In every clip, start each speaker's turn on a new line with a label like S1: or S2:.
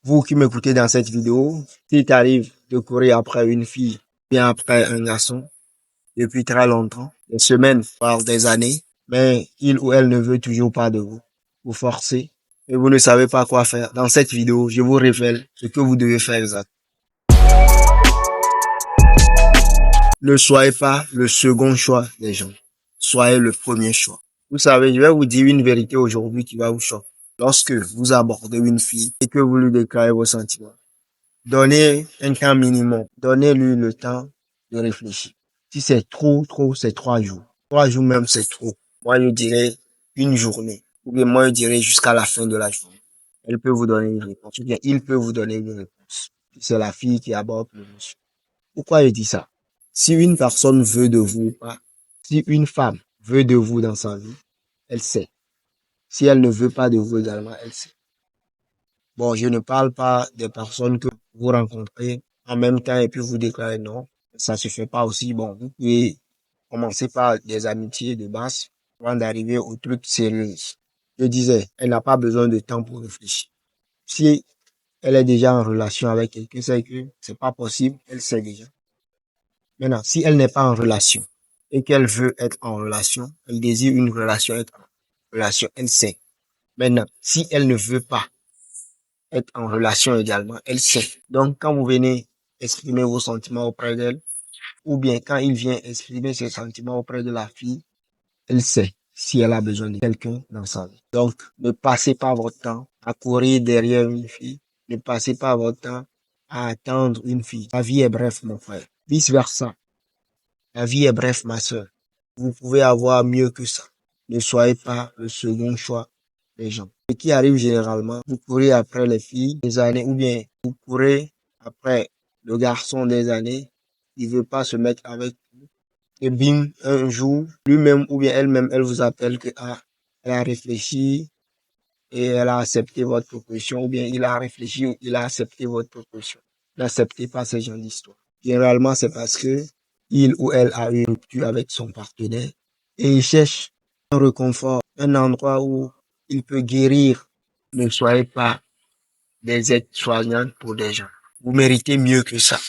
S1: Vous qui m'écoutez dans cette vidéo, s'il t'arrive de courir après une fille, bien après un garçon, depuis très longtemps, des semaines, voire des années, mais il ou elle ne veut toujours pas de vous, vous forcez, et vous ne savez pas quoi faire. Dans cette vidéo, je vous révèle ce que vous devez faire exactement. Ne soyez pas le second choix des gens. Soyez le premier choix. Vous savez, je vais vous dire une vérité aujourd'hui qui va vous choquer. Lorsque vous abordez une fille et que vous lui déclarez vos sentiments, donnez un temps minimum. Donnez-lui le temps de réfléchir. Si c'est trop, c'est 3 jours. 3 jours même, c'est trop. Moi, je dirais une journée. Ou bien moi, je dirais jusqu'à la fin de la journée. Elle peut vous donner une réponse. Ou bien il peut vous donner une réponse. C'est la fille qui aborde le monsieur. Pourquoi je dis ça? Si une personne veut de vous ou pas, si une femme veut de vous dans sa vie, elle sait. Si elle ne veut pas de vous également, elle sait. Bon, je ne parle pas des personnes que vous rencontrez en même temps et puis vous déclarez non. Ça se fait pas aussi. Bon, vous pouvez commencer par des amitiés de base avant d'arriver au truc sérieux. Je disais, elle n'a pas besoin de temps pour réfléchir. Si elle est déjà en relation avec quelqu'un, c'est que c'est pas possible, elle sait déjà. Maintenant, si elle n'est pas en relation et qu'elle veut être en relation, elle désire une relation, être en relation, elle sait. Maintenant, si elle ne veut pas être en relation également, elle sait. Donc, quand vous venez exprimer vos sentiments auprès d'elle, ou bien quand il vient exprimer ses sentiments auprès de la fille, elle sait si elle a besoin de quelqu'un dans sa vie. Donc, ne passez pas votre temps à courir derrière une fille. Ne passez pas votre temps à attendre une fille. La vie est bref, mon frère. Vice versa. La vie est bref, ma sœur. Vous pouvez avoir mieux que ça. Ne soyez pas le second choix des gens. Ce qui arrive généralement, vous courez après les filles des années, ou bien vous courez après le garçon des années, il veut pas se mettre avec vous. Et bim, un jour, lui-même ou bien elle-même, elle vous appelle que, elle a réfléchi et elle a accepté votre proposition, ou bien il a réfléchi ou il a accepté votre proposition. N'acceptez pas ce genre d'histoire. Généralement, c'est parce que il ou elle a eu une rupture avec son partenaire et il cherche un réconfort, un endroit où il peut guérir. Ne soyez pas des aides-soignantes pour des gens. Vous méritez mieux que ça.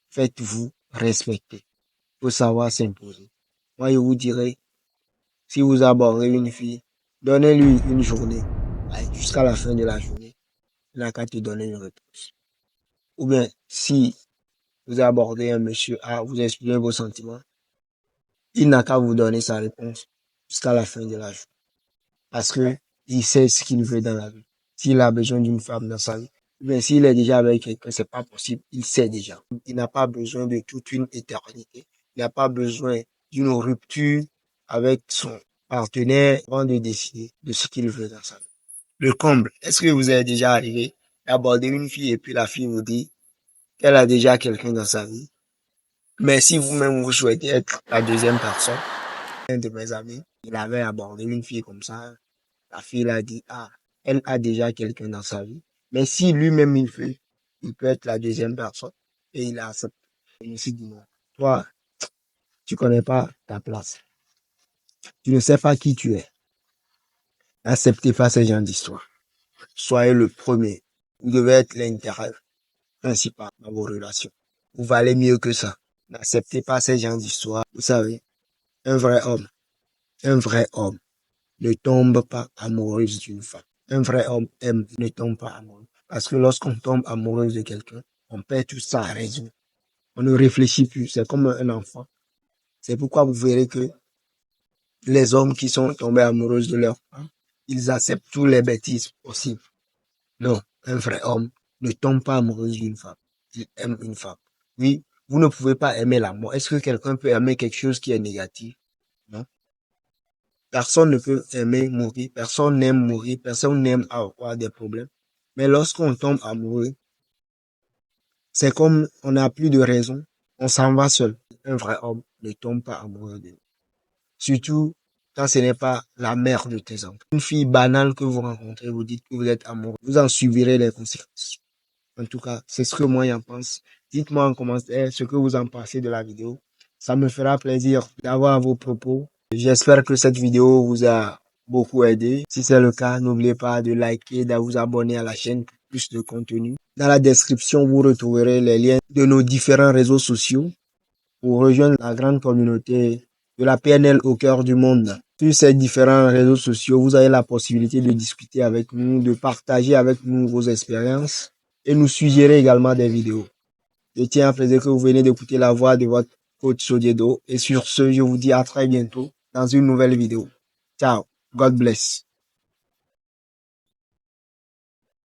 S1: Faites-vous respecter. Faut savoir s'imposer. Moi, je vous dirais, si vous abordez une fille, donnez-lui une journée. Jusqu'à la fin de la journée, il n'a qu'à te donner une réponse. Ou bien, si vous abordez un monsieur, vous exprimez vos sentiments, il n'a qu'à vous donner sa réponse jusqu'à la fin de la journée. Parce que il sait ce qu'il veut dans la vie. S'il a besoin d'une femme dans sa vie, ou bien s'il est déjà avec quelqu'un, c'est pas possible. Il sait déjà. Il n'a pas besoin de toute une éternité. Il n'a pas besoin d'une rupture avec son partenaire avant de décider de ce qu'il veut dans sa vie. Le comble. Est-ce que vous êtes déjà arrivé à aborder une fille et puis la fille vous dit qu'elle a déjà quelqu'un dans sa vie? Mais si vous-même vous souhaitez être la deuxième personne, un de mes amis, il avait abordé une fille comme ça. La fille a dit, elle a déjà quelqu'un dans sa vie. Mais si lui-même il veut, il peut être la deuxième personne. Et il a accepté. Je me suis dit, non. Toi, tu connais pas ta place. Tu ne sais pas qui tu es. Acceptez pas ce genre d'histoire. Soyez le premier. Vous devez être l'intérêt principal dans vos relations. Vous valez mieux que ça. N'acceptez pas ces gens d'histoire. Vous savez, un vrai homme ne tombe pas amoureux d'une femme. Un vrai homme aime, ne tombe pas amoureux. Parce que lorsqu'on tombe amoureux de quelqu'un, on perd tout ça à raison. On ne réfléchit plus. C'est comme un enfant. C'est pourquoi vous verrez que les hommes qui sont tombés amoureux de leur femme, ils acceptent tous les bêtises possibles. Non, un vrai homme ne tombe pas amoureux d'une femme. Il aime une femme. Oui, vous ne pouvez pas aimer la mort. Est-ce que quelqu'un peut aimer quelque chose qui est négatif? Non. Personne ne peut aimer mourir. Personne n'aime mourir. Personne n'aime avoir des problèmes. Mais lorsqu'on tombe amoureux, c'est comme on n'a plus de raison. On s'en va seul. Un vrai homme ne tombe pas amoureux de nous. Surtout quand ce n'est pas la mère de tes enfants. Une fille banale que vous rencontrez, vous dites que vous êtes amoureux. Vous en subirez les conséquences. En tout cas, c'est ce que moi j'en pense. Dites-moi en commentaire ce que vous en pensez de la vidéo. Ça me fera plaisir d'avoir vos propos. J'espère que cette vidéo vous a beaucoup aidé. Si c'est le cas, n'oubliez pas de liker, de vous abonner à la chaîne plus de contenu. Dans la description, vous retrouverez les liens de nos différents réseaux sociaux pour rejoindre la grande communauté de la PNL au cœur du monde. Sur ces différents réseaux sociaux, vous avez la possibilité de discuter avec nous, de partager avec nous vos expériences et nous suggérer également des vidéos. Je tiens à préciser que vous venez d'écouter la voix de votre coach Sodiedo. Et sur ce, je vous dis à très bientôt dans une nouvelle vidéo. Ciao. God bless.